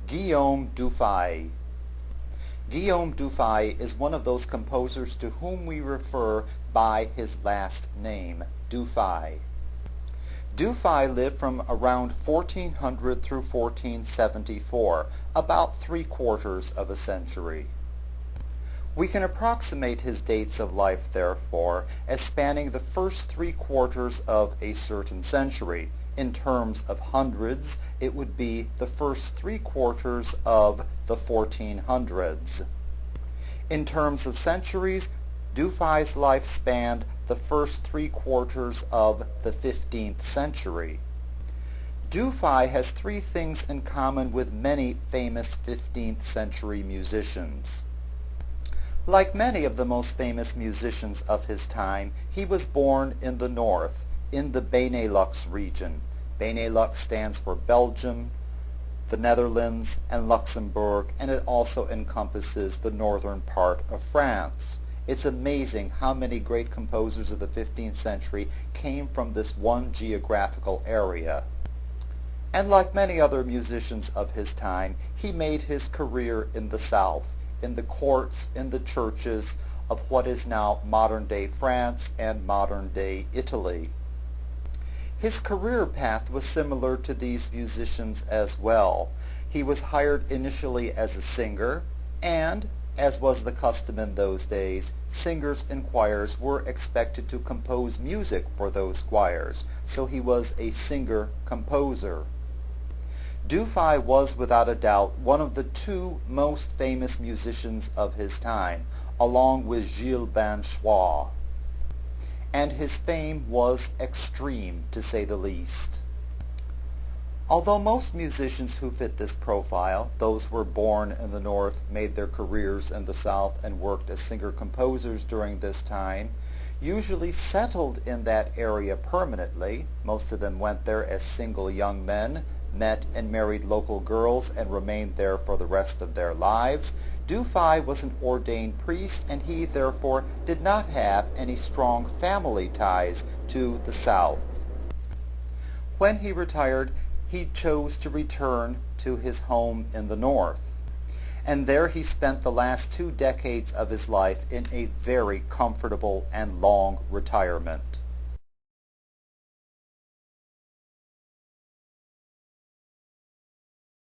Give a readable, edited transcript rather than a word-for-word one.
Guillaume Duyfa. Guillaume Duyfa is one of those composers to whom we refer by his last name, Duyfa. Duyfa lived from around 1400 through 1474, about 3/4 of a century. We can approximate his dates of life, therefore, as spanning the first 3/4 of a certain century. In terms of hundreds, it would be the first 3/4 of the 1400s. In terms of centuries, Duyfa's life spanned the first 3/4 of the 15th century. Duyfa has three things in common with many famous 15th century musicians. Like many of the most famous musicians of his time, he was born in the north, in the Benelux region. Benelux stands for Belgium, the Netherlands, and Luxembourg, and it also encompasses the northern part of France. It's amazing how many great composers of the 15th century came from this one geographical area. And like many other musicians of his time, he made his career in the south, in the courts, in the churches of what is now modern-day France and modern-day Italy. His career path was similar to these musicians as well. He was hired initially as a singer, and, as was the custom in those days, singers and choirs were expected to compose music for those choirs, so he was a singer-composer. Duyfa was without a doubt one of the two most famous musicians of his time, along with Gilles Banchois, and his fame was extreme, to say the least. Although most musicians who fit this profile, those who were born in the north, made their careers in the south, and worked as singer-composers during this time, usually settled in that area permanently, most of them went there as single young men, met and married local girls, and remained there for the rest of their lives. Duyfa was an ordained priest, and he therefore did not have any strong family ties to the south. When he retired, he chose to return to his home in the north, and there he spent the last 2 decades of his life in a very comfortable and long retirement.